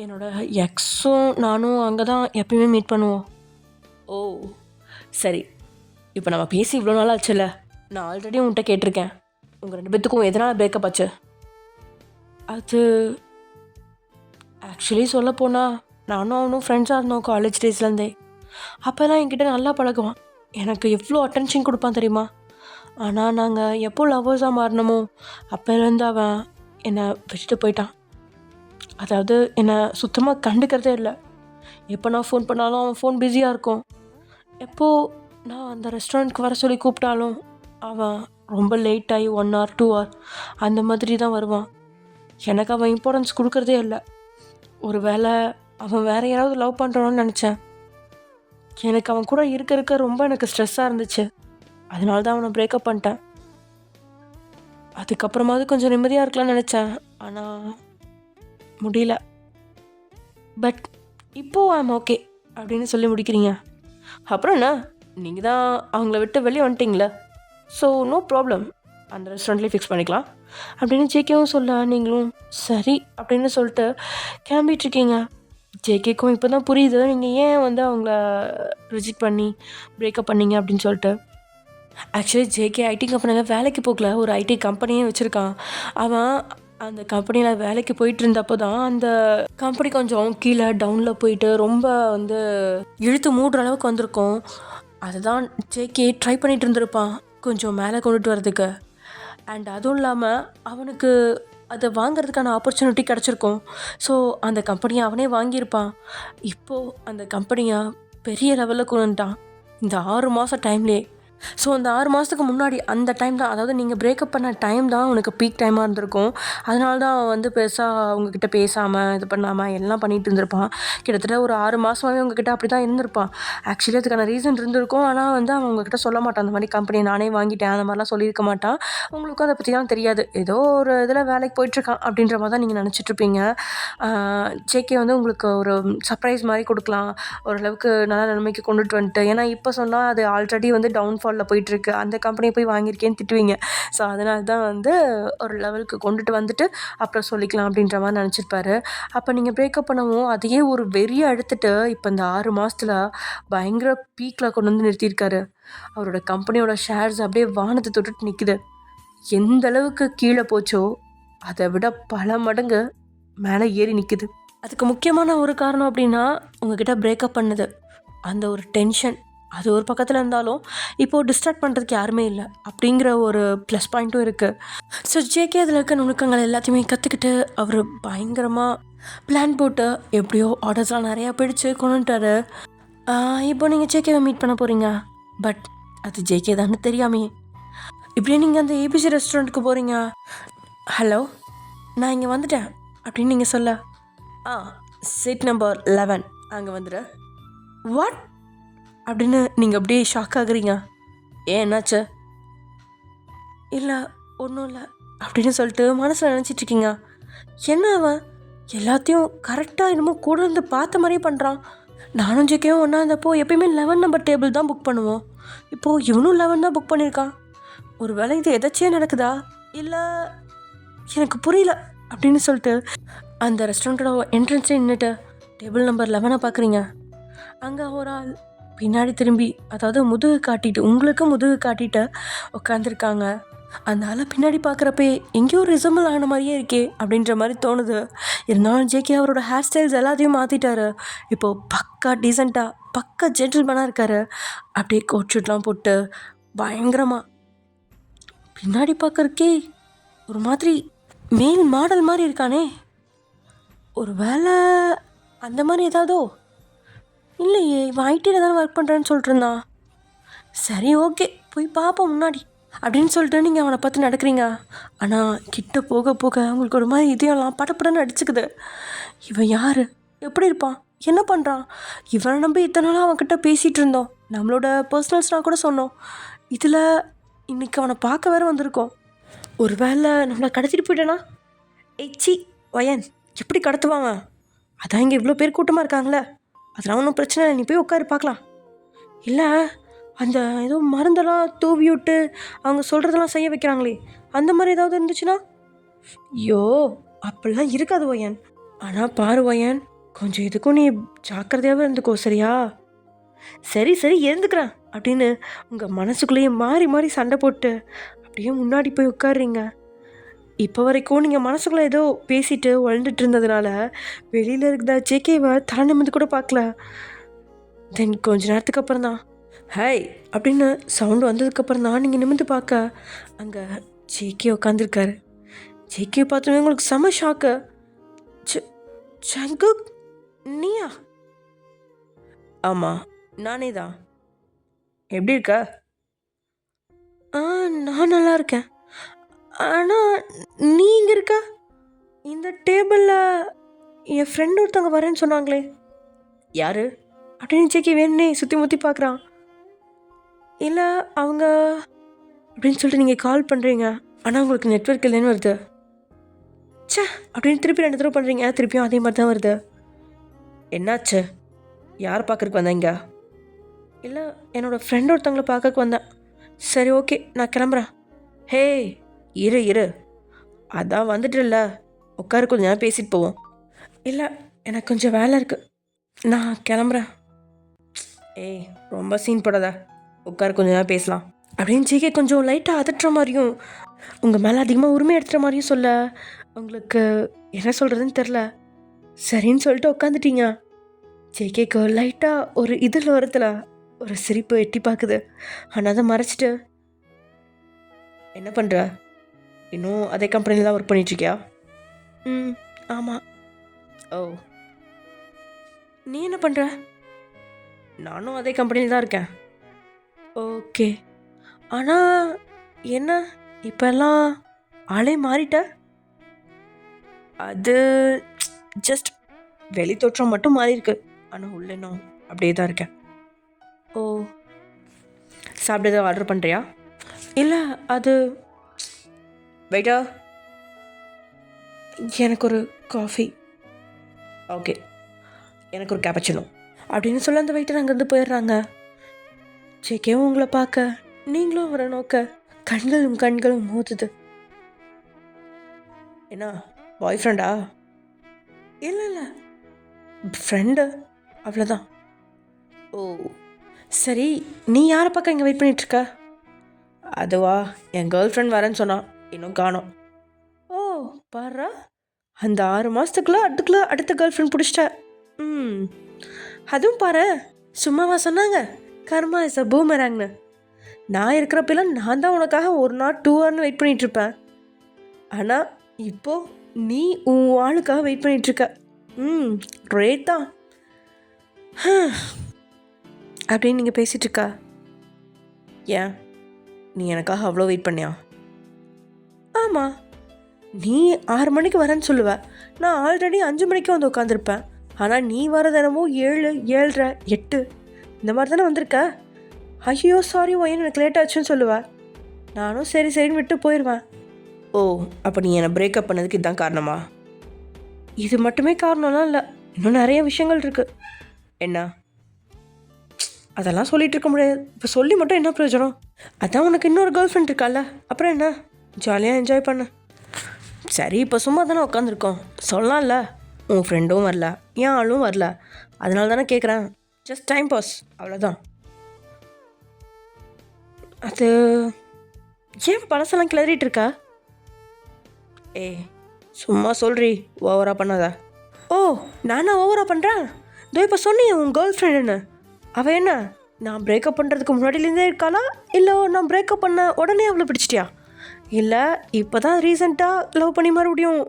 என்னோடய எக்ஸும் நானும் அங்கே தான் எப்பயுமே மீட் பண்ணுவோம். ஓ சரி, இப்போ நம்ம பேசி இவ்வளோ நாள் ஆச்சுல்ல, நான் ஆல்ரெடி உன்கிட்ட கேட்டிருக்கேன், உங்கள் 2 பேத்துக்கும் எதனால் பிரேக்கப் ஆச்சு? அது ஆக்சுவலி சொல்லப்போனால் நானும் அவனும் ஃப்ரெண்ட்ஸாக இருந்தோம் காலேஜ் டேஸ்லேருந்தே. அப்போல்லாம் என்கிட்ட நல்லா பழகுவான், எனக்கு எவ்வளோ அட்டென்ஷன் கொடுப்பான் தெரியுமா? ஆனால் நாங்கள் எப்போ லவ்வர்ஸாக மாறினோமோ அப்போலேருந்து அவன் என்னை விட்டுட்டு போயிட்டான். அதாவது என்னை சுத்தமாக கண்டுக்கிறதே இல்லை. எப்போ நான் ஃபோன் பண்ணாலும் அவன் ஃபோன் பிஸியாக இருக்கும். எப்போது நான் அந்த ரெஸ்டாரண்ட்க்கு வர சொல்லி கூப்பிட்டாலும் அவன் ரொம்ப லேட் ஆகி 1 hour 2 hour அந்த மாதிரி தான் வருவான். எனக்கு அவன் இம்பார்ட்டன்ஸ் கொடுக்குறதே இல்லை. ஒரு வேளை அவன் வேறு யாராவது லவ் பண்ணுறான்னு நினச்சேன். எனக்கு அவன் கூட இருக்க ரொம்ப எனக்கு ஸ்ட்ரெஸ்ஸாக இருந்துச்சு. அதனால தான் அவனை பிரேக்கப் பண்ணிட்டேன். அதுக்கப்புறமாவது கொஞ்சம் நிம்மதியாக இருக்கலாம்னு நினச்சேன், ஆனால் முடியல. பட் இப்போது ஐம் ஓகே அப்படின்னு சொல்லி முடிக்கிறீங்க. அப்புறம் என்ன, நீங்கள் தான் அவங்கள விட்டு வெளியே வந்துட்டிங்களே, ஸோ நோ ப்ராப்ளம், அந்த ரெஸ்டாரண்ட்லேயே ஃபிக்ஸ் பண்ணிக்கலாம். அப்படின்னு ஜேகேவும் சொல்ல, நீங்களும் சரி அப்படின்னு சொல்லிட்டு கிளம்பிட்டுருக்கீங்க. ஜேகேக்கும் இப்போ தான் புரியுது நீங்கள் ஏன் வந்து அவங்கள ரிஜெக்ட் பண்ணி பிரேக்கப் பண்ணீங்க அப்படின்னு சொல்லிட்டு. ஆக்சுவலி ஜேகே ஐடி கம்பெனியில் வேலைக்கு போகல, ஒரு ஐடி கம்பெனியே வச்சுருக்கான். அவன் அந்த கம்பெனியில் வேலைக்கு போயிட்டு இருந்தப்போ தான் அந்த கம்பெனி கொஞ்சம் கீழே டவுனில் போயிட்டு ரொம்ப வந்து இழுத்து மூடுற அளவுக்கு வந்திருக்கும். அதுதான் ஜேகே ட்ரை பண்ணிகிட்டு இருந்திருப்பான் கொஞ்சம் மேலே கொண்டுட்டு வரதுக்கு. அண்ட் அதுவும் இல்லாமல் அவனுக்கு அதை வாங்கிறதுக்கான ஆப்பர்ச்சுனிட்டி கிடச்சிருக்கும். ஸோ அந்த கம்பெனியை அவனே வாங்கியிருப்பான். இப்போது அந்த கம்பெனியை பெரிய லெவலில் கொண்டு வந்துட்டான் இந்த 6 மாதம் டைம்லேயே. ஸோ அந்த 6 மாதத்துக்கு முன்னாடி அந்த டைம் தான், அதாவது நீங்கள் பிரேக்கப் பண்ண டைம் தான் அவனுக்கு பீக் டைமாக இருந்திருக்கும். அதனால தான் அவன் வந்து பெருசாக அவங்கக்கிட்ட பேசாமல் இது பண்ணாமல் எல்லாம் பண்ணிகிட்டு இருந்திருப்பான். கிட்டத்தட்ட ஒரு 6 மாதமாகவே உங்ககிட்ட அப்படி தான் இருந்திருப்பான். ஆக்சுவலி அதுக்கான ரீசன் இருந்திருக்கும். ஆனால் வந்து அவன் உங்ககிட்ட சொல்ல மாட்டான், அந்த மாதிரி கம்பெனியை நானே வாங்கிட்டேன் அந்த மாதிரிலாம் சொல்லியிருக்க மாட்டான். உங்களுக்கும் அதை பற்றிலாம் தெரியாது. ஏதோ ஒரு இதில் வேலைக்கு போயிட்டுருக்கான் அப்படின்ற மாதிரி தான் நீங்கள் நினச்சிட்ருப்பீங்க. ஜேகே வந்து உங்களுக்கு ஒரு சர்ப்ரைஸ் மாதிரி கொடுக்கலாம், ஓரளவுக்கு நல்ல நிலைமைக்கு கொண்டுட்டு வந்துட்டு. ஏன்னா இப்போ சொன்னால் அது ஆல்ரெடி வந்து டவுன்ஃபால் போயிட்டுருக்கு, அந்த கம்பெனியை போய் வாங்கியிருக்கேன்னு திட்டுவீங்க. ஸோ அதனால தான் வந்து ஒரு லெவலுக்கு கொண்டுட்டு வந்துட்டு அப்புறம் சொல்லிக்கலாம் அப்படின்ற மாதிரி நினச்சிருப்பாரு. அப்போ நீங்கள் பிரேக்கப் பண்ணவும் அதையே ஒரு வெறியை எடுத்துட்டு இப்போ இந்த 6 மாதத்தில் பயங்கர பீக்கில் கொண்டு வந்து நிறுத்தியிருக்காரு. அவரோட கம்பெனியோட ஷேர்ஸ் அப்படியே வானத்தை தொட்டுட்டு நிற்குது. எந்த அளவுக்கு கீழே போச்சோ அதை விட பல மடங்கு மேலே ஏறி நிற்குது. அதுக்கு முக்கியமான ஒரு காரணம் அப்படின்னா உங்ககிட்ட பிரேக்கப் பண்ணது அந்த ஒரு டென்ஷன். அது ஒரு பக்கத்தில் இருந்தாலும் இப்போது டிஸ்ட்ராக்ட் பண்ணுறதுக்கு யாருமே இல்லை அப்படிங்கிற ஒரு ப்ளஸ் பாயிண்ட்டும் இருக்குது. ஸோ ஜேகே அதில் இருக்க நுணுக்கங்கள் எல்லாத்தையுமே கற்றுக்கிட்டு அவர் பயங்கரமாக பிளான் போட்டு எப்படியோ ஆர்டர்ஸ்லாம் நிறையா பிடிச்சு கொண்டுட்டாரு. இப்போ நீங்கள் ஜேகேவை மீட் பண்ண போகிறீங்க. பட் அது ஜேகே தானே தெரியாமே. இப்படியே நீங்கள் அந்த ஏபிசி ரெஸ்டாரண்ட்டுக்கு போகிறீங்க. ஹலோ, நான் இங்கே வந்துட்டேன் அப்படின்னு நீங்கள் சொல்ல, சீட் நம்பர் 11 அங்கே வந்துடு. வாட் அப்படின்னு நீங்கள் அப்படியே ஷாக் ஆகுறீங்க. ஏன் என்னாச்சு? இல்லை ஒன்றும் இல்லை அப்படின்னு சொல்லிட்டு மனசில் நினச்சிட்ருக்கீங்க. என்ன அவன் எல்லாத்தையும் கரெக்டாக என்னமோ கூட இருந்து பார்த்த மாதிரியே பண்ணுறான். நானும் ஜேகேவும் ஒன்றா இருந்தப்போ எப்பயுமே 11 நம்பர் டேபிள் தான் புக் பண்ணுவோம். இப்போது இவனும் 11 தான் புக் பண்ணியிருக்கான். ஒரு வேளை இது எதாச்சியாக நடக்குதா இல்லை எனக்கு புரியல அப்படின்னு சொல்லிட்டு அந்த ரெஸ்டாரண்ட்டோட என்ட்ரன்ஸே நின்றுட்டு டேபிள் நம்பர் 11 பார்க்குறீங்க. அங்கே ஒரு ஆள் பின்னாடி திரும்பி, அதாவது முதுகு காட்டிட்டு, உங்களுக்கு முதுகு காட்டிட்டு உட்காந்துருக்காங்க. அந்த ஆளை பின்னாடி பார்க்குறப்பே எங்கேயோ ரிசம்பிள் ஆன மாதிரியே இருக்கே அப்படின்ற மாதிரி தோணுது. இருந்தாலும் ஜேகே அவரோட ஹேர் ஸ்டைல்ஸ் எல்லாத்தையும் மாற்றிட்டாரு. இப்போது பக்கா டீசெண்டாக பக்கா ஜென்டில்மேனாக இருக்கார். அப்படியே கோட் ஷூட்லாம் போட்டு பயங்கரமாக பின்னாடி பார்க்குறக்கே ஒரு மாதிரி மெயின் மாடல் மாதிரி இருக்கானே. ஒரு வேளை அந்த மாதிரி ஏதாவதோ? இல்லையே, இவன் ஐடியில் தானே ஒர்க் பண்ணுறேன்னு சொல்லிட்டு இருந்தான். சரி ஓகே, போய் பார்ப்போம் முன்னாடி அப்படின்னு சொல்லிட்டு நீங்கள் அவனை பார்த்து நடக்கிறீங்க. ஆனால் கிட்ட போக போக உங்களுக்கு ஒரு மாதிரி இதெல்லாம் படப்படன்னு அடிச்சுக்குது. இவன் யார், எப்படி இருப்பான், என்ன பண்ணுறான்? இவனை நம்பி இத்தனை நாளாக அவன்கிட்ட பேசிகிட்டு இருந்தோம், நம்மளோட பர்சனல்ஸ்னால் கூட சொன்னோம். இதில் இன்றைக்கி அவனை பார்க்க வேறு வந்திருக்கோம். ஒரு வேளை நம்மளை கடத்திட்டு போயிட்டேனா? சி வயன், எப்படி கடத்துவாங்க? அதான் இங்கே இவ்வளோ பேர் கூட்டமாக இருக்காங்களே, அதெல்லாம் ஒன்றும் பிரச்சனை இல்லை, நீ போய் உட்காரு பார்க்கலாம். இல்லை அந்த ஏதோ மருந்தெல்லாம் தூவி விட்டு அவங்க சொல்கிறதெல்லாம் செய்ய வைக்கிறாங்களே, அந்த மாதிரி ஏதாவது இருந்துச்சுன்னா? ஐயோ அப்படிலாம் இருக்காது வயன். ஆனால் பாரு வயன், கொஞ்சம் இதுக்கும் நீ ஜாக்கிரதையாகவே இருந்துக்கோ, சரியா? சரி சரி இருந்துக்கிறேன் அப்படின்னு உங்கள் மனசுக்குள்ளேயே மாறி மாறி சண்டை போட்டு அப்படியே முன்னாடி போய் உட்காடுறீங்க. இப்போ வரைக்கும் நீங்கள் மனசுக்குள்ளே ஏதோ பேசிட்டு வளர்ந்துட்டு இருந்ததுனால வெளியில் இருக்கிற ஜேகேவை தலை நிமிந்து கூட பார்க்கல. தென் கொஞ்ச நேரத்துக்கு அப்புறம் தான் ஹாய் அப்படின்னு சவுண்டு வந்ததுக்கப்புறம் தான் நீங்கள் நிமிந்து பார்க்க அங்கே ஜேகே உட்காந்துருக்காரு. ஜேகே பார்த்தோமே உங்களுக்கு செம ஷாக்கு. ஜங்குக், நீயா? ஆமாம் நானே தான். எப்படி இருக்க? நான் நல்லா இருக்கேன். ஆனால் நீ இங்கே இருக்க? இந்த டேபிளில் என் ஃப்ரெண்டு ஒருத்தவங்க வரேன்னு சொன்னாங்களே, யார் அப்படின்னு ஜேகே வேணுன்னே சுற்றி முற்றி பார்க்குறான். இல்லை அவங்க அப்படின்னு சொல்லிட்டு நீங்கள் கால் பண்ணுறீங்க, ஆனால் உங்களுக்கு நெட்வொர்க் இல்லைன்னு வருது. சே அப்படின்னு திருப்பி 2 தடவை பண்ணுறீங்க, திருப்பியும் அதே மாதிரி தான் வருது. என்னாச்சு? யார் பார்க்குறக்கு வந்தீங்க? இல்லை என்னோடய ஃப்ரெண்ட் ஒருத்தவங்களை பார்க்க வந்தேன். சரி ஓகே நான் கிளம்புறேன். ஹே இரு இரு, அதான் வந்துட்டுல்ல, உட்காரு, கொஞ்சம் நேரம் பேசிட்டு போவோம். இல்லை, எனக்கு கொஞ்சம் வேலை இருக்குது, நான் கிளம்புறேன். ஏய், ரொம்ப சீன் போடாத, உட்காரு, கொஞ்சம் நேரம் பேசலாம் அப்படின்னு ஜேகே கொஞ்சம் லைட்டாக அதட்டுற மாதிரியும் உங்கள் மேலே அதிகமாக உரிமை எடுத்துகிற மாதிரியும் சொல்ல உங்களுக்கு என்ன சொல்கிறதுன்னு தெரில. சரின்னு சொல்லிட்டு உட்காந்துட்டீங்க. ஜேகேக்கு லைட்டாக ஒரு இதில் வரத்துல ஒரு சிரிப்பு எட்டி பார்க்குது. ஆனால் அதை மறைச்சிட்டு, என்ன பண்ணுற, இன்னும் அதே கம்பெனியில் தான் ஒர்க் பண்ணிட்டுருக்கியா? ம், ஆமாம். ஓ, நீ என்ன பண்ணுற? நானும் அதே கம்பெனியில் தான் இருக்கேன். ஓகே, ஆனால் என்ன இப்போல்லாம் ஆளே மாறிட்ட? அது ஜஸ்ட் வெளி தோற்றம் மட்டும் மாறி இருக்கு, ஆனால் உள்ள நான் அப்படியே தான் இருக்கேன். ஓ, சாப்பிட ஏதாவது ஆர்டர் பண்ணுறியா? இல்லை, அது வெயிட்டா, எனக்கு ஒரு காஃபி. ஓகே, எனக்கு ஒரு கேப்பச்சினோ அப்படின்னு சொல்ல அந்த வெயிட்டர் அங்கேருந்து போயிடுறாங்க. ஜேகேவும் உங்களை பார்க்க, நீங்களும் அவரை நோக்க கண்களும் மோதுது. என்ன, பாய் ஃப்ரெண்டா? இல்லை, ஃப்ரெண்டு, அவ்வளோதான். ஓ சரி, நீ யாரை பக்கம் இங்கே வெயிட் பண்ணிகிட்ருக்க? அதுவா, என் கேர்ள் ஃப்ரெண்ட் வரேன்னு சொன்னான், இன்னும் காணோம். ஓ, பாரா, அந்த 6 மாதத்துக்குள்ளே அடுத்த கேர்ள் ஃப்ரெண்ட் பிடிச்சிட்ட. அதுவும் பாரு, சும்மாவா சொன்னாங்க கர்மா இஸ் அ பூமராங்னு. நான் இருக்கிறப்பெல்லாம் நான் தான் உனக்காக 1 நாள் 2 ஹவர்னு வெயிட் பண்ணிகிட்ருப்பேன். ஆனால் இப்போது நீ உன் ஆளுக்காக வெயிட் பண்ணிகிட்ருக்க. கிரேட் தான் அப்படின்னு நீங்கள் பேசிகிட்ருக்கா. ஏன், நீ எனக்காக அவ்வளோ வெயிட் பண்ணியா? ஆமாம், நீ 6 மணிக்கு வரேன்னு சொல்லுவ, நான் ஆல்ரெடி 5 மணிக்கு வந்து உட்காந்துருப்பேன். ஆனால் நீ வர தினமும் 7, 7:30, 8 இந்த மாதிரி தானே வந்திருக்க. ஐயோ சாரி ஒய்ன்னு எனக்கு லேட் ஆச்சுன்னு சொல்லுவேன். நானும் சரின்னு விட்டு போயிடுவேன். ஓ, அப்போ நீ என்னை பிரேக்கப் பண்ணதுக்கு இதுதான் காரணமா? இது மட்டுமே காரணம்லாம் இல்லை, இன்னும் நிறைய விஷயங்கள் இருக்குது. என்ன? அதெல்லாம் சொல்லிகிட்டு இருக்க முடியாது, இப்போ சொல்லி மட்டும் என்ன பிரயோஜனம்? அதான் உனக்கு இன்னொரு கேர்ள் ஃப்ரெண்ட் இருக்கால, அப்புறம் என்ன, ஜாலியாக என்ஜாய் பண்ண. சரி, இப்போ சும்மா தானே உட்காந்துருக்கோம், சொல்லலாம்ல. உன் ஃப்ரெண்டும் வரல, என் ஆளும் வரல, அதனால தானே கேட்குறேன். ஜஸ்ட் டைம் பாஸ், அவ்வளோதான். அது ஏன் பழசெல்லாம் கிளறிட்டு இருக்கா? ஏய், சும்மா சொல்றி, ஓவராக பண்ணாத. ஓ, நானா ஓவராக பண்ணுறேன்? இதோ இப்போ சொன்னியே உன் கேர்ள் ஃப்ரெண்டுன்னு, அவள் என்ன நான் பிரேக்கப் பண்ணுறதுக்கு முன்னாடிலேருந்தே இருக்காளா, இல்லை நான் பிரேக்கப் பண்ண உடனே அவளை பிடிச்சிட்டியா, இல்லை இப்போ தான் ரீசெண்டாக லவ் பண்ணி மறுபடியும்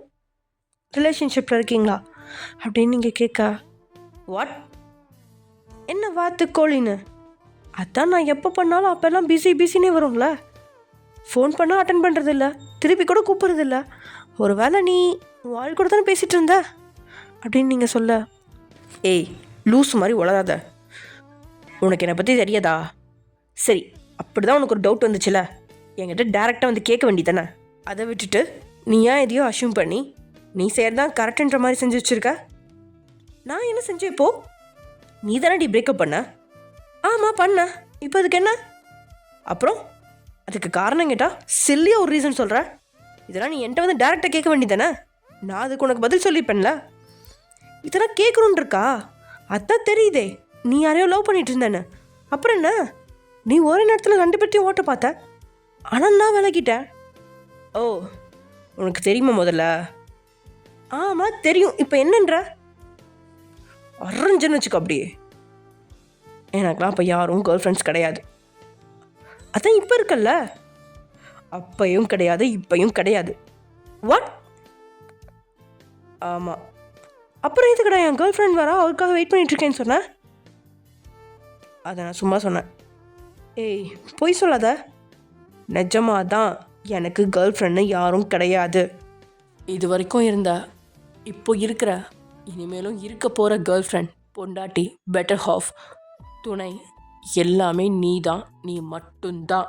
ரிலேஷன்ஷிப்பில் இருக்கீங்களா அப்படின்னு நீங்கள் கேட்க. வாட், என்ன வாத்து கோழின்னு? அதான் நான் எப்போ பண்ணாலும் அப்போல்லாம் பிஸினே வரும்ல, ஃபோன் பண்ணால் அட்டன் பண்ணுறதில்ல, திருப்பி கூட கூப்பிட்றதில்ல. ஒரு வேளை நீ வாழ் கூட தானே பேசிகிட்டு இருந்த அப்படின்னு நீங்கள் சொல்ல. ஏய், லூஸ் மாதிரி உளராத, உனக்கு என்னை பற்றி தெரியாதா? சரி, அப்படி தான் உனக்கு ஒரு டவுட் வந்துச்சுல, என்கிட்ட டேரெக்டாக வந்து கேட்க வேண்டியதானே. அதை விட்டுட்டு நீ ஏன் எதையோ அஷ்யூம் பண்ணி நீ செய்யறதான் கரெக்டுன்ற மாதிரி செஞ்சு வச்சுருக்க. நான் என்ன செஞ்சேன் இப்போ? நீ தானே பிரேக்கப் பண்ண? ஆமாம் பண்ண, இப்போ அதுக்கு என்ன? அப்புறம் அதுக்கு காரணம் கேட்டால் சில்லியாக ஒரு ரீசன் சொல்கிற. இதெல்லாம் நீ என்கிட்ட வந்து டேரெக்டாக கேட்க வேண்டியதானே, நான் அதுக்கு உனக்கு பதில் சொல்லிப்பேன்ல. இதெல்லாம் கேட்கணுன்னு இருக்கா? அதான் தெரியுதே நீ யாரையோ லவ் பண்ணிட்டு இருந்தேன்னு. அப்புறம் என்ன, நீ ஒரே நேரத்தில் 2 பேர்த்தையும் ஓட்ட பார்த்த, ஆனால் நான் விலகிட்டேன். ஓ, உனக்கு தெரியுமா முதல்ல? ஆமாம் தெரியும், இப்போ என்னன்ற? அரைஞ்சுன்னு வச்சுக்கோ அப்படியே. எனக்குலாம் இப்போ யாரும் கேர்ள் ஃப்ரெண்ட்ஸ் கிடையாது. அதான் இப்போ இருக்கல்ல, அப்பையும் கிடையாது இப்பையும் கிடையாது. வாட்? ஆமாம், அப்புறம் எதுக்கடா என் கேர்ள் ஃப்ரெண்ட் வரா அவருக்காக வெயிட் பண்ணிகிட்ருக்கேன்னு சொன்னேன்? அதை நான் சும்மா சொன்னேன். ஏய், பொய் சொல்லாத, நிஜமாக தான் எனக்கு கேர்ள் ஃப்ரெண்டு யாரும் கிடையாது. இது வரைக்கும் இருந்த, இப்போ இருக்கிற, இனிமேலும் இருக்க போகிற கேர்ள் ஃப்ரெண்ட், பொண்டாட்டி, பெட்டர் ஹாஃப், துணை எல்லாமே நீ தான், நீ மட்டும்தான்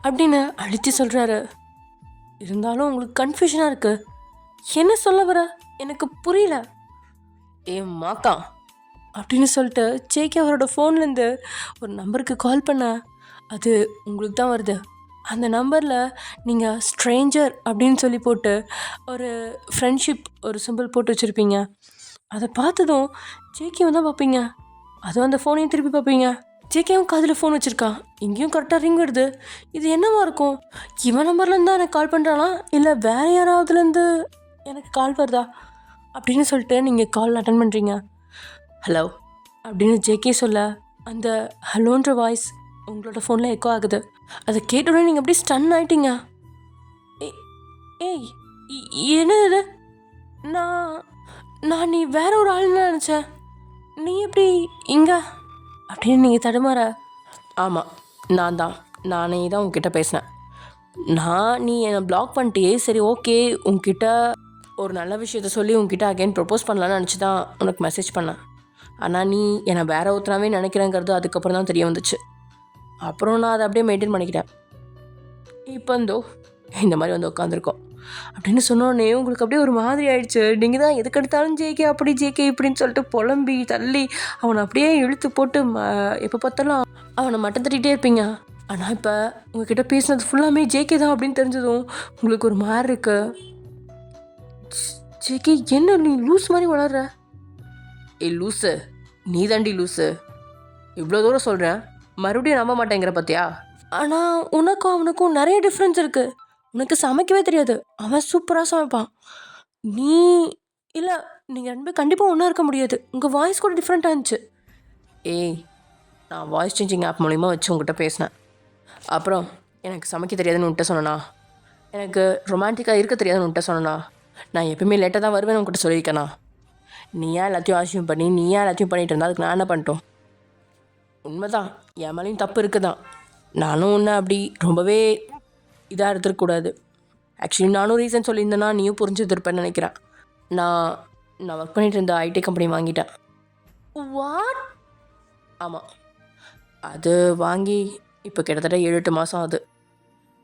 அப்படின்னு அழித்து சொல்கிறாரு. இருந்தாலும் உங்களுக்கு கன்ஃபியூஷனாக இருக்குது, என்ன சொல்ல வர எனக்கு புரியல. ஏ மாக்கா அப்படின்னு சொல்லிட்டு ஜேகே அவரோட ஃபோன்லேருந்து ஒரு நம்பருக்கு கால் பண்ண, அது உங்களுக்கு தான் வருது. அந்த நம்பரில் நீங்கள் ஸ்ட்ரேஞ்சர் அப்படின்னு சொல்லி போட்டு ஒரு ஃப்ரெண்ட்ஷிப் ஒரு சிம்பிள் போட்டு வச்சுருப்பீங்க. அதை பார்த்ததும் ஜேகேவும் தான் பார்ப்பீங்க. அதுவும் அந்த ஃபோனையும் திருப்பி பார்ப்பீங்க. ஜேகேவும் காதில் ஃபோன் வச்சுருக்கா. இங்கேயும் கரெக்டாக ரிங் வருது. இது என்னவா இருக்கும்? இவன் நம்பர்லேருந்து தான் எனக்கு கால் பண்ணுறானா, இல்லை வேறு யாராவதுலேருந்து எனக்கு கால் வருதா அப்படின்னு சொல்லிட்டு நீங்கள் கால் அட்டன் பண்ணுறீங்க. ஹலோ அப்படின்னு ஜேகே சொல்ல அந்த ஹலோன்ற வாய்ஸ் உங்களோட ஃபோனில் எக்கோ ஆகுது. அதை கேட்டோடனே நீங்கள் அப்படியே ஸ்டன் ஆகிட்டீங்க. ஏய் என்னது? நான் நான் நீ வேற ஒரு ஆள்னு நினச்சேன். நீ எப்படி இங்கே அப்படின்னு நீங்கள் தடுமாற. ஆமாம், நானே தான் உங்ககிட்ட பேசினேன். நீ என்னை பிளாக் பண்ணிட்டியே, சரி ஓகே, உங்ககிட்ட ஒரு நல்ல விஷயத்த சொல்லி உங்ககிட்ட அகைன் ப்ரப்போஸ் பண்ணலான்னு நினச்சி தான் உனக்கு மெசேஜ் பண்ணேன். ஆனால் நீ என்னை வேற ஒருத்தனாவே நினைக்கிறேங்கிறது அதுக்கப்புறம் தான் தெரிய வந்துச்சு. அப்புறம் நான் அதை அப்படியே மெயின்டைன் பண்ணிக்கிட்டேன். இப்போ இந்த மாதிரி வந்து உட்காந்துருக்கோம் அப்படின்னு சொன்னோடனே உங்களுக்கு அப்படியே ஒரு மாதிரி ஆயிடுச்சு. நீங்கள் தான் எதுக்கு எடுத்தாலும் ஜேகே அப்படி ஜேகே இப்படின்னு சொல்லிட்டு புலம்பி தள்ளி அவனை அப்படியே இழுத்து போட்டு எப்போ பார்த்தாலும் அவனை மட்டம் தட்டிகிட்டே இருப்பீங்க. ஆனால் இப்போ உங்ககிட்ட பேசினது ஃபுல்லாமே ஜேகே தான் அப்படின்னு தெரிஞ்சதும் உங்களுக்கு ஒரு மாதிரி இருக்கு. ஜேகே என்ன நீ லூஸ் மாதிரி வளர்ற? லூஸு நீ தாண்டி லூஸு. இவ்வளோ தூரம் சொல்கிறேன், மறுபடியும் நம்ப மாட்டேங்கிற பார்த்தியா? ஆனால் உனக்கும் அவனுக்கும் நிறைய டிஃப்ரென்ஸ் இருக்குது. உனக்கு சமைக்கவே தெரியாது, அவன் சூப்பராக சமைப்பான். நீ இல்லை, நீங்கள் ரெண்டு பேரும் கண்டிப்பாக ஒன்றா இருக்க முடியாது. உங்கள் வாய்ஸ் கூட டிஃப்ரெண்ட்டாக இருந்துச்சு. நான் வாய்ஸ் சேஞ்சிங் ஆப் மூலிமா வச்சு உங்கள்கிட்ட பேசினேன். அப்புறம் எனக்கு சமைக்க தெரியாதுன்னு உன்கிட்ட சொன்னேனா? எனக்கு ரொமான்டிக்காக இருக்க தெரியாதுன்னு உன்கிட்ட சொன்னேனா? நான் எப்பவுமே லேட்டாக தான் வருவேன்னு உங்கள்கிட்ட சொல்லியிருக்கேனா? நீயா எல்லாத்தையும் ஆசியம் பண்ணி நீயா எல்லாத்தையும் பண்ணிகிட்டு இருந்தா அதுக்கு நான் என்ன பண்ணிட்டோம்? உண்மைதான், என் மேலேயும் தப்பு இருக்குது தான். நானும் ஒன்று அப்படி ரொம்பவே இதாக எடுத்துருக்கூடாது. ஆக்சுவலி நானும் ரீசன் சொல்லியிருந்தேன்னா நீயும் புரிஞ்சுருப்பேன்னு நினைக்கிறேன். நான் ஒர்க் பண்ணிகிட்டு இருந்த ஐடி கம்பெனி வாங்கிட்டேன். வாட்? ஆமாம், அது வாங்கி இப்போ கிட்டத்தட்ட 7-8 மாதம் ஆகுது.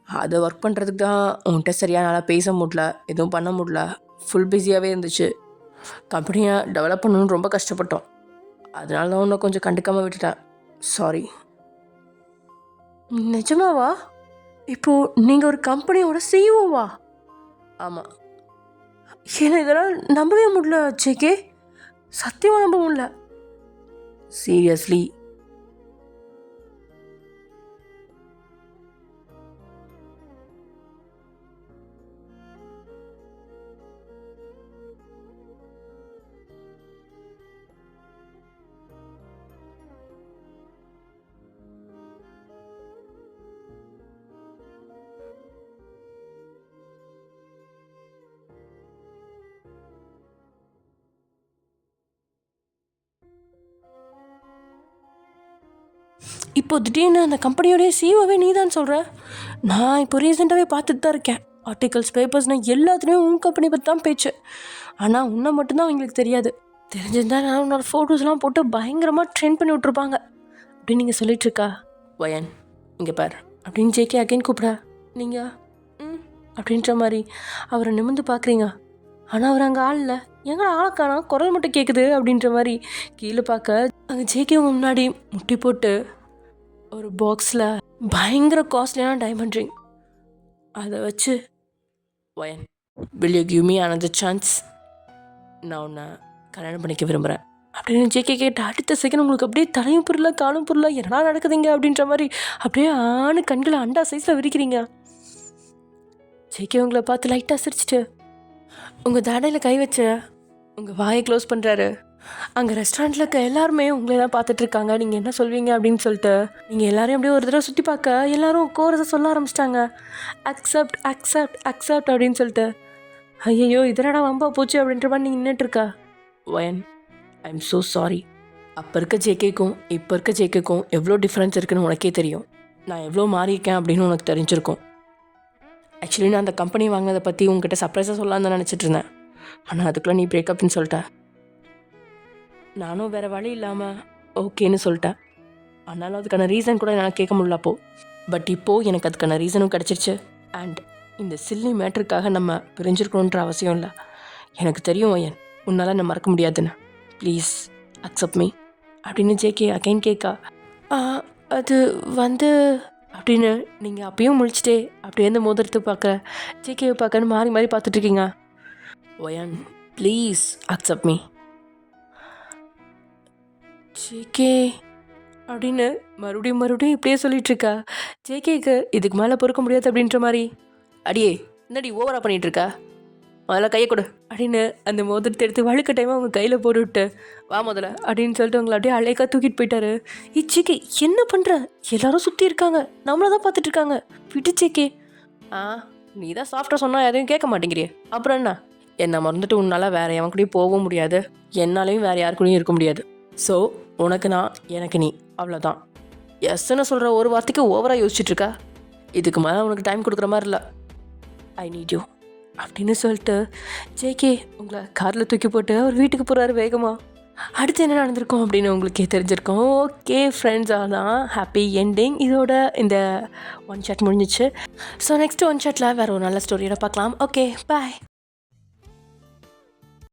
அதை ஒர்க் பண்ணுறதுக்கு தான் உன்கிட்ட சரியாக நல்லா பேச முடியல, எதுவும் பண்ண முடியல, ஃபுல் பிஸியாகவே இருந்துச்சு. கம்பெனியை டெவலப் பண்ணணும்னு ரொம்ப கஷ்டப்பட்டோம். அதனால தான் உன்னை கொஞ்சம் கண்டுக்காமல் விட்டுட்டேன். சாரி. நிஜமாவா? இப்போது நீங்கள் ஒரு கம்பெனியோட சிஇஓவா? ஆமாம். ஏன்னா இதெல்லாம் நம்பவே முடியல ஜேகே, சத்தியமாக நம்ப முடியல. சீரியஸ்லி. இப்போ திடீர்னு அந்த கம்பெனியோடைய சிஇஓவே நீ தான் சொல்கிற? நான் இப்போ ரீசெண்டாகவே பார்த்துட்டு தான் இருக்கேன். ஆர்டிகல்ஸ், பேப்பர்ஸ்னால் எல்லாத்துலேயும் உன் கம்பெனி பற்றி தான் பேச்சு. ஆனால் உன்னை மட்டும்தான் அவங்களுக்கு தெரியாது. தெரிஞ்சிருந்தால் நான் உன்னோட ஃபோட்டோஸ்லாம் போட்டு பயங்கரமாக ட்ரெண்ட் பண்ணி விட்ருப்பாங்க அப்படின்னு நீங்கள் சொல்லிகிட்ருக்கா. வயன் இங்கே பார் அப்படின்னு ஜேகே அகைன் கூப்பிட, நீங்கள் அப்படின்ற மாதிரி அவரை நிமிர்ந்து பார்க்குறீங்க. ஆனால் அவர் அங்கே ஆள் இல்லை. எங்கே ஆளக்கானா, குரல் மட்டும் கேட்குது அப்படின்ற மாதிரி கீழே பார்க்க அங்கே ஜேகே முன்னாடி முட்டி போட்டு ஒரு பாக்ஸில் பயங்கர காஸ்ட்லியான டைமண்ட் ரிங், அதை வச்சு when will you give me another chance, நான் உன்னை கல்யாணம் பண்ணிக்க விரும்புகிறேன் அப்படின்னு ஜேகே கேட்ட அடுத்த செகண்ட் உங்களுக்கு அப்படியே தலையும் புரியல காலும் புரியல, என்னடா நடக்குதுங்க அப்படின்ற மாதிரி அப்படியே ஆணு கண்களை அண்டா சைஸில் விரிக்கிறீங்க. ஜேகே உங்களை பார்த்து லைட்டாக சிரிச்சிட்டு உங்கள் தடையில் கை வச்சு உங்கள் வாயை க்ளோஸ் பண்ணுறாரு. அங்கே ரெஸ்டாரண்ட்டில் இருக்க எல்லாருமே உங்களை தான் பார்த்துட்ருக்காங்க, நீங்கள் என்ன சொல்வீங்க அப்படின்னு சொல்லிட்டு. நீங்கள் எல்லோரையும் அப்படியே ஒரு தடவை சுற்றி பார்க்க எல்லோரும் கோரஸை சொல்ல ஆரம்பிச்சிட்டாங்க. அக்செப்ட் அக்செப்ட் அக்செப்ட் அப்படின்னு சொல்லிட்டு. ஐயோ இதனடா வம்பா போச்சு அப்படின்ற மாதிரி நீங்கள் நின்றுட்டுருக்கா. வயன் ஐ எம் ஸோ சாரி. அப்போ இருக்க ஜேகேக்கும் இப்போ இருக்க ஜேகேக்கும் எவ்வளோ டிஃப்ரென்ஸ் இருக்குதுன்னு உனக்கே தெரியும். நான் எவ்வளோ மாறியிருக்கேன் அப்படின்னு உனக்கு தெரிஞ்சிருக்கும். ஆக்சுவலி நான் அந்த கம்பெனி வாங்கினதை பற்றி உங்ககிட்ட சர்ப்ரைஸாக சொல்லலான்னு தான் நினச்சிட்டு இருந்தேன். ஆனால் அதுக்குள்ளே நீ பிரேக்கப்னு சொல்லிட்டேன். நானும் வேறு வழி இல்லாமல் ஓகேன்னு சொல்லிட்டேன். ஆனாலும் அதுக்கான ரீசன் கூட என்னால் கேட்க முடியல அப்போது. பட் இப்போது எனக்கு அதுக்கான ரீசனும் கிடச்சிருச்சு. அண்ட் இந்த சில்லி மேட்ருக்காக நம்ம பிரிஞ்சிருக்கணுன்ற அவசியம் இல்லை. எனக்கு தெரியும் வயன், உன்னால் என்ன மறக்க முடியாதுன்னு. ப்ளீஸ் அக்செப்ட் மீ அப்படின்னு ஜேகே அகைன் கேட்கா. அது அப்படின்னு நீங்கள் அப்பயும் முழிச்சிட்டே அப்படியே இந்த மோதிரத்தை பார்க்க ஜேகேவை பார்க்கன்னு மாறி மாறி பார்த்துட்ருக்கீங்க. Wine please accept me. JK அப்படின்னு மறுபடியும் இப்படியே சொல்லிகிட்ருக்கா. ஜேகேக்கு இதுக்கு மேலே பொறுக்க முடியாது அப்படின்ற மாதிரி. அடியே என்னடி ஓவராக பண்ணிகிட்ருக்கா, முதல்ல கையை கொடு அப்படின்னு அந்த மோதிரத்தை எடுத்து வழுக்க டைமாக அவங்க கையில் போட்டுவிட்டு வா முதல்ல அப்படின்னு சொல்லிட்டு அவங்கள அப்படியே அழைக்கா தூக்கிட்டு போயிட்டாரு. ஜேகே என்ன பண்ணுற, எல்லாரும் சுற்றி இருக்காங்க, நம்மளை தான் பார்த்துட்ருக்காங்க, விட்டு ஜேகே. நீ தான் சாஃப்டாக சொன்னால் எதையும் கேட்க மாட்டேங்கிறியே, அப்புறம் என்னை மறந்துட்டு உன்னால் வேறு எவன் கூடயும் போகவும் முடியாது, என்னாலையும் வேறு யாரு கூடயும் இருக்க முடியாது. ஸோ உனக்கு நான், எனக்கு நீ, அவ்வளோதான். எஸ்ன்னு சொல்கிற ஒரு வார்த்தைக்கு ஓவராக யோசிச்சுட்ருக்கா. இதுக்கு மேலே உனக்கு டைம் கொடுக்குற மாதிரி இல்லை. ஐ நீட் யூ அப்படின்னு சொல்லிட்டு ஜேகே உங்களை காரில் தூக்கி போட்டு அவர் வீட்டுக்கு போகிறாரு வேகமாக. அடுத்து என்ன நடந்திருக்கும் அப்படின்னு உங்களுக்கே தெரிஞ்சிருக்கும். ஓகே ஃப்ரெண்ட்ஸ், அதான் ஹாப்பி எண்டிங். இதோட இந்த ஒன் ஷாட் முடிஞ்சிச்சு. ஸோ நெக்ஸ்ட் ஒன் ஷாட்டில் வேறு ஒரு நல்ல ஸ்டோரியோட பார்க்கலாம். Okay bye.